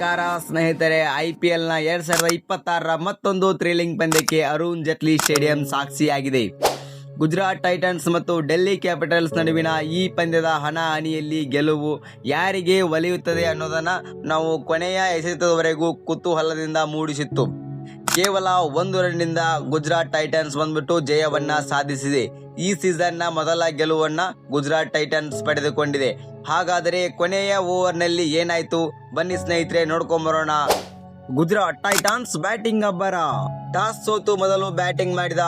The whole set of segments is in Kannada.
ನಮಸ್ಕಾರ ಸ್ನೇಹಿತರೆ, IPL ನ 2026ರ ಮತ್ತೊಂದು ಥ್ರಿಲ್ಲಿಂಗ್ ಪಂದ್ಯಕ್ಕೆ ಅರುಣ್ ಜೇಟ್ಲಿ ಸ್ಟೇಡಿಯಂ ಸಾಕ್ಷಿಯಾಗಿದೆ. ಗುಜರಾತ್ ಟೈಟನ್ಸ್ ಮತ್ತು ಡೆಲ್ಲಿ ಕ್ಯಾಪಿಟಲ್ಸ್ ನಡುವಿನ ಈ ಪಂದ್ಯದ ಹಣಾಹಣಿಯಲ್ಲಿ ಗೆಲುವು ಯಾರಿಗೆ ಒಲಿಯುತ್ತದೆ ಅನ್ನೋದನ್ನ ನಾವು ಕೊನೆಯ ಎಸೆತದವರೆಗೂ ಕುತೂಹಲದಿಂದ ಮೂಡಿಸಿತ್ತು. ಕೇವಲ 1 ರನ್ನಿಂದ ಗುಜರಾತ್ ಟೈಟನ್ಸ್ ಬಂದ್ಬಿಟ್ಟು ಜಯವನ್ನ ಸಾಧಿಸಿದೆ. ಈ ಸೀಸನ್ನ ಮೊದಲ ಗೆಲುವನ್ನ ಗುಜರಾತ್ ಟೈಟನ್ಸ್ ಪಡೆದುಕೊಂಡಿದೆ. ಹಾಗಾದರೆ ಕೊನೆಯ ಓವರ್ನಲ್ಲಿ ಏನಾಯ್ತು ಬನ್ನಿ ಸ್ನೇಹಿತರೆ ನೋಡ್ಕೊಂಬರೋಣ. ಗುಜರಾತ್ ಟೈಟನ್ಸ್ ಬ್ಯಾಟಿಂಗ್ ಅಬ್ಬರ. ಟಾಸ್ ಸೋತು ಮೊದಲು ಬ್ಯಾಟಿಂಗ್ ಮಾಡಿದ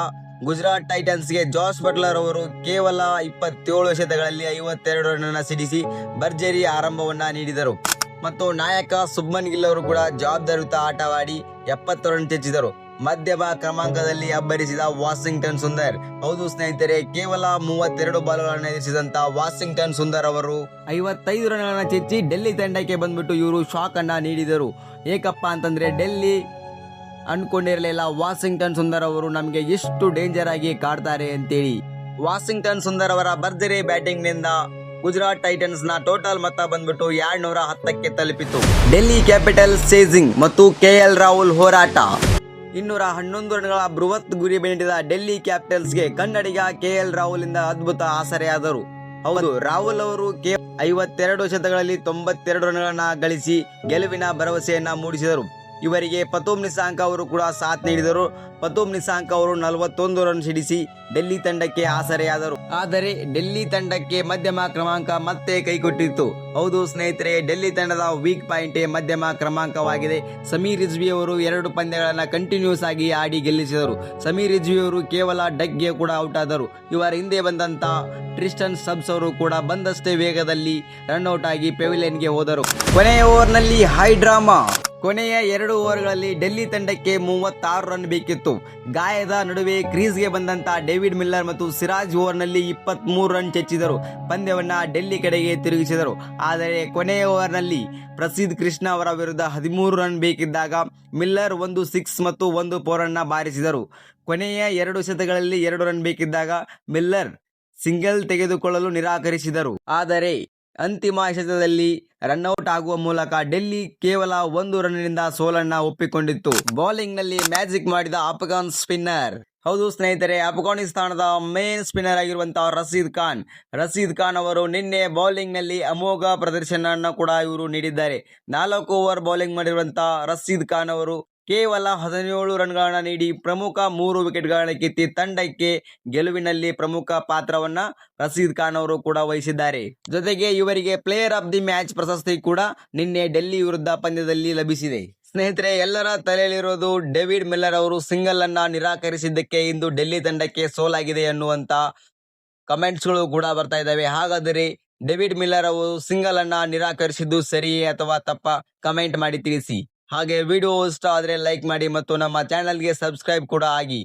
ಗುಜರಾತ್ ಟೈಟನ್ಸ್ಗೆ ಜಾಸ್ ಬಟ್ಲರ್ ಅವರು ಕೇವಲ 27 ಎಸೆತಗಳಲ್ಲಿ 52 ರನ್ ಸಿಡಿಸಿ ಭರ್ಜರಿ ಆರಂಭವನ್ನ ನೀಡಿದರು ಮತ್ತು ನಾಯಕ ಶುಭ್ಮನ್ ಗಿಲ್ ಅವರು ಕೂಡ ಜವಾಬ್ದಾರಿಯುತ ಆಟವಾಡಿ 70 ರನ್ ಚೆಚ್ಚಿದರು. ಮಧ್ಯಮ ಕ್ರಮಾಂಕದಲ್ಲಿ ಅಬ್ಬರಿಸಿದ ವಾಷಿಂಗ್ಟನ್ ಸುಂದರ್. ಹೌದು ಸ್ನೇಹಿತರೆ, ಕೇವಲ 32 ಬಾಲ್ಗಳನ್ನು ಎದುರಿಸಿದಂತ ವಾಷಿಂಗ್ಟನ್ ಸುಂದರ್ ಅವರು 55 ರನ್ಗಳನ್ನ ಚೆಚ್ಚಿ ಡೆಲ್ಲಿ ತಂಡಕ್ಕೆ ಬಂದ್ಬಿಟ್ಟು ಇವರು ಶಾಕ್ ಅನ್ನ ನೀಡಿದರು. ಏಕಪ್ಪ ಅಂತಂದ್ರೆ ಡೆಲ್ಲಿ ಅನ್ಕೊಂಡಿರಲಿಲ್ಲ ವಾಷಿಂಗ್ಟನ್ ಸುಂದರ್ ಅವರು ನಮಗೆ ಎಷ್ಟು ಡೇಂಜರ್ ಆಗಿ ಕಾಡ್ತಾರೆ ಅಂತೇಳಿ. ವಾಷಿಂಗ್ಟನ್ ಸುಂದರ್ ಅವರ ಭರ್ಜರಿ ಬ್ಯಾಟಿಂಗ್ ನಿಂದ ಗುಜರಾತ್ ಟೈಟನ್ಸ್ ನ ಟೋಟಲ್ ಮೊತ್ತ ಬಂದ್ಬಿಟ್ಟು 210ಕ್ಕೆ ತಲುಪಿತು. ಡೆಲ್ಲಿ ಕ್ಯಾಪಿಟಲ್ಸ್ ಚೇಸಿಂಗ್ ಮತ್ತು KL ರಾಹುಲ್ ಹೋರಾಟ. 211 ರನ್ಗಳ ಬೃಹತ್ ಗುರಿ ಬೆನ್ನಟ್ಟಿದ ಡೆಲ್ಲಿ ಕ್ಯಾಪಿಟಲ್ಸ್ಗೆ ಕನ್ನಡಿಗ KL ರಾಹುಲ್ ಇಂದ ಅದ್ಭುತ ಆಸರೆಯಾದರು. ಹೌದು, ರಾಹುಲ್ ಅವರು 52 ಎಸೆತಗಳಲ್ಲಿ 92 ರನ್ಗಳನ್ನ ಗಳಿಸಿ ಗೆಲುವಿನ ಭರವಸೆಯನ್ನ ಮೂಡಿಸಿದರು. ಇವರಿಗೆ ಪತೂಮ್ ನಿಸಾಂಕ ಅವರು ಕೂಡ ಸಾಥ್ ನೀಡಿದರು. ಪತೂಮ್ ನಿಸಾಂಕ ಅವರು 41 ರನ್ ಸಿಡಿಸಿ ಡೆಲ್ಲಿ ತಂಡಕ್ಕೆ ಆಸರೆಯಾದರು. ಆದರೆ ಡೆಲ್ಲಿ ತಂಡಕ್ಕೆ ಮಧ್ಯಮ ಕ್ರಮಾಂಕ ಮತ್ತೆ ಕೈಕೊಟ್ಟಿತ್ತು. ಹೌದು ಸ್ನೇಹಿತರೆ, ಡೆಲ್ಲಿ ತಂಡದ ವೀಕ್ ಪಾಯಿಂಟ್ ಮಧ್ಯಮ ಕ್ರಮಾಂಕವಾಗಿದೆ. ಸಮೀರ್ ರಿಜ್ವಿ ಅವರು 2 ಪಂದ್ಯಗಳನ್ನ ಕಂಟಿನ್ಯೂಸ್ ಆಗಿ ಆಡಿ ಗೆಲ್ಲಿಸಿದರು. ಸಮೀರ್ ರಿಜ್ವಿ ಅವರು ಕೇವಲ ಡಕ್ಗೆ ಕೂಡ ಔಟ್ ಆದರು. ಇವರ ಹಿಂದೆ ಬಂದಂತ ಟ್ರಿಸ್ಟನ್ ಸಬ್ಸ್ ಅವರು ಕೂಡ ಬಂದಷ್ಟೇ ವೇಗದಲ್ಲಿ ರನ್ಔಟ್ ಆಗಿ ಪೆವಿಲಿಯನ್ಗೆ ಹೋದರು. ಕೊನೆಯ ಓವರ್ನಲ್ಲಿ ಹೈ ಡ್ರಾಮಾ. ಕೊನೆಯ 2 ಓವರ್ಗಳಲ್ಲಿ ಡೆಲ್ಲಿ ತಂಡಕ್ಕೆ 36 ರನ್ ಬೇಕಿತ್ತು. ಗಾಯದ ನಡುವೆ ಕ್ರೀಸ್ಗೆ ಬಂದಂತ ಡೇವಿಡ್ ಮಿಲ್ಲರ್ ಮತ್ತು ಸಿರಾಜ್ ಓವರ್ನಲ್ಲಿ 23 ರನ್ ಚೆಚ್ಚಿದರು. ಪಂದ್ಯವನ್ನ ಡೆಲ್ಲಿ ಕಡೆಗೆ ತಿರುಗಿಸಿದರು. ಆದರೆ ಕೊನೆಯ ಓವರ್ನಲ್ಲಿ ಪ್ರಸಿದ್ಧ ಕೃಷ್ಣ ಅವರ ವಿರುದ್ಧ 13 ರನ್ ಬೇಕಿದ್ದಾಗ ಮಿಲ್ಲರ್ 1 6 ಮತ್ತು 1 4 ಅನ್ನ ಬಾರಿಸಿದರು. ಕೊನೆಯ 2 ಎಸೆತಗಳಲ್ಲಿ 2 ರನ್ ಬೇಕಿದ್ದಾಗ ಮಿಲ್ಲರ್ ಸಿಂಗಲ್ ತೆಗೆದುಕೊಳ್ಳಲು ನಿರಾಕರಿಸಿದರು. ಆದರೆ ಅಂತಿಮ ಎಸೆತದಲ್ಲಿ ರನ್ಔಟ್ ಆಗುವ ಮೂಲಕ ಡೆಲ್ಲಿ ಕೇವಲ 1 ರನ್ನಿನಿಂದ ಸೋಲನ್ನ ಒಪ್ಪಿಕೊಂಡಿತ್ತು. ಬೌಲಿಂಗ್ ನಲ್ಲಿ ಮ್ಯಾಜಿಕ್ ಮಾಡಿದ ಅಫ್ಘಾನ್ ಸ್ಪಿನ್ನರ್. ಹೌದು ಸ್ನೇಹಿತರೆ, ಅಫ್ಘಾನಿಸ್ತಾನದ ಮೇನ್ ಸ್ಪಿನ್ನರ್ ಆಗಿರುವಂತಹ ರಶೀದ್ ಖಾನ್ ಅವರು ನಿನ್ನೆ ಬೌಲಿಂಗ್ ನಲ್ಲಿ ಅಮೋಘ ಪ್ರದರ್ಶನ ಕೂಡ ಇವರು ನೀಡಿದ್ದಾರೆ. 4 ಓವರ್ ಬೌಲಿಂಗ್ ಮಾಡಿರುವಂತಹ ರಶೀದ್ ಖಾನ್ ಅವರು ಕೇವಲ 17 ರನ್ಗಳನ್ನ ನೀಡಿ ಪ್ರಮುಖ 3 ವಿಕೆಟ್ಗಳನ್ನ ಕಿತ್ತಿ ತಂಡಕ್ಕೆ ಗೆಲುವಿನಲ್ಲಿ ಪ್ರಮುಖ ಪಾತ್ರವನ್ನ ರಶೀದ್ ಖಾನ್ ಅವರು ಕೂಡ ವಹಿಸಿದ್ದಾರೆ. ಜೊತೆಗೆ ಇವರಿಗೆ ಪ್ಲೇಯರ್ ಆಫ್ ದಿ ಮ್ಯಾಚ್ ಪ್ರಶಸ್ತಿ ಕೂಡ ನಿನ್ನೆ ಡೆಲ್ಲಿ ವಿರುದ್ಧ ಪಂದ್ಯದಲ್ಲಿ ಲಭಿಸಿದೆ. ಸ್ನೇಹಿತರೆ, ಎಲ್ಲರ ತಲೆಯಲ್ಲಿರೋದು ಡೇವಿಡ್ ಮಿಲ್ಲರ್ ಅವರು ಸಿಂಗಲ್ ಅನ್ನ ನಿರಾಕರಿಸಿದ್ದಕ್ಕೆ ಇಂದು ಡೆಲ್ಲಿ ತಂಡಕ್ಕೆ ಸೋಲಾಗಿದೆ ಅನ್ನುವಂತ ಕಮೆಂಟ್ಸ್ಗಳು ಕೂಡ ಬರ್ತಾ ಇದ್ದಾವೆ. ಹಾಗಾದರೆ ಡೇವಿಡ್ ಮಿಲ್ಲರ್ ಅವರು ಸಿಂಗಲ್ ಅನ್ನ ನಿರಾಕರಿಸಿದ್ದು ಸರಿಯೇ ಅಥವಾ ತಪ್ಪ? ಕಮೆಂಟ್ ಮಾಡಿ ತಿಳಿಸಿ. ಹಾಗೆ ವಿಡಿಯೋ ಇಷ್ಟ ಆದರೆ ಲೈಕ್ ಮಾಡಿ ಮತ್ತು ನಮ್ಮ ಚಾನಲ್ಗೆ ಸಬ್ಸ್ಕ್ರೈಬ್ ಕೂಡ ಆಗಿ.